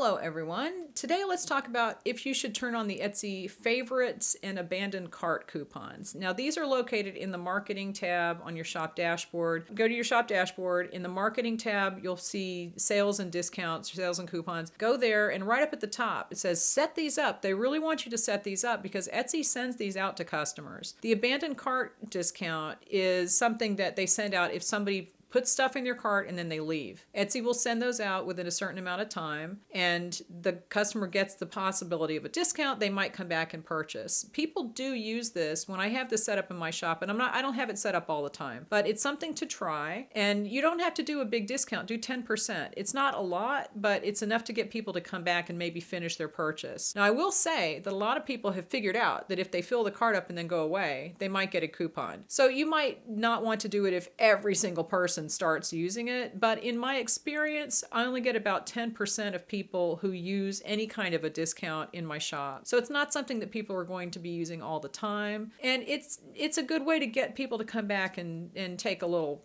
Hello everyone. Today let's talk about if you should turn on the Etsy favorites and abandoned cart coupons. Now these are located in the marketing tab on your shop dashboard. Go to your shop dashboard. In the marketing tab you'll see sales and discounts, sales and coupons. Go there and right up at the top it says set these up. They really want you to set these up because Etsy sends these out to customers. The abandoned cart discount is something that they send out if somebody put stuff in their cart and then they leave. Etsy will send those out within a certain amount of time and the customer gets the possibility of a discount. They might come back and purchase. People do use this when I have this set up in my shop, and I don't have it set up all the time, but it's something to try. And you don't have to do a big discount. Do 10%. It's not a lot, but it's enough to get people to come back and maybe finish their purchase. Now I will say that a lot of people have figured out that if they fill the cart up and then go away, they might get a coupon. So you might not want to do it if every single person starts using it, but in my experience, I only get about 10% of people who use any kind of a discount in my shop. So it's not something that people are going to be using all the time, and it's a good way to get people to come back and take a little,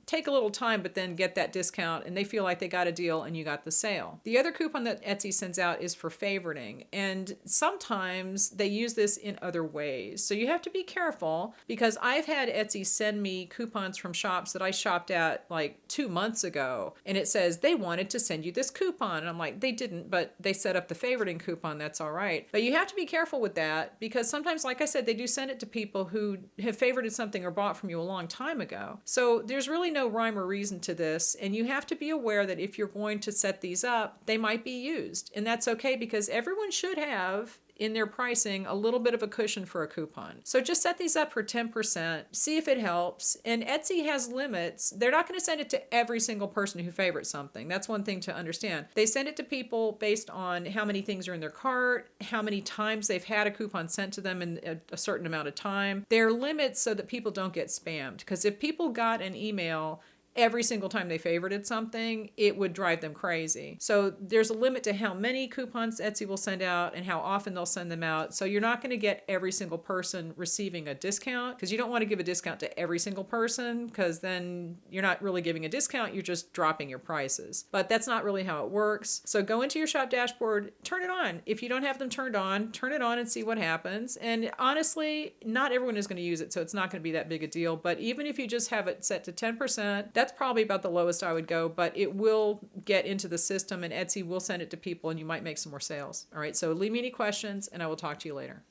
take a little time, but then get that discount and they feel like they got a deal and you got the sale. The other coupon that Etsy sends out is for favoriting, and sometimes they use this in other ways. So you have to be careful because I've had Etsy send me coupons from shops that I shopped at like 2 months ago, and it says they wanted to send you this coupon, and I'm like, they didn't, but they set up the favoriting coupon. That's all right. But you have to be careful with that because sometimes, like I said, they do send it to people who have favorited something or bought from you a long time ago. So there's really no rhyme or reason to this, and you have to be aware that if you're going to set these up, they might be used, and that's okay because everyone should have in their pricing a little bit of a cushion for a coupon. So just set these up for 10%, see if it helps. And Etsy has limits. They're not going to send it to every single person who favorites something. That's one thing to understand. They send it to people based on how many things are in their cart, how many times they've had a coupon sent to them in a certain amount of time. There are limits so that people don't get spammed, because if people got an email every single time they favorited something, it would drive them crazy. So there's a limit to how many coupons Etsy will send out and how often they'll send them out. So you're not going to get every single person receiving a discount, because you don't want to give a discount to every single person, because then you're not really giving a discount, you're just dropping your prices. But that's not really how it works. So go into your shop dashboard, turn it on. If you don't have them turned on, turn it on and see what happens. And honestly, not everyone is going to use it, so it's not going to be that big a deal. But even if you just have it set to 10%, that's probably about the lowest I would go, but it will get into the system and Etsy will send it to people and you might make some more sales. All right, so leave me any questions and I will talk to you later.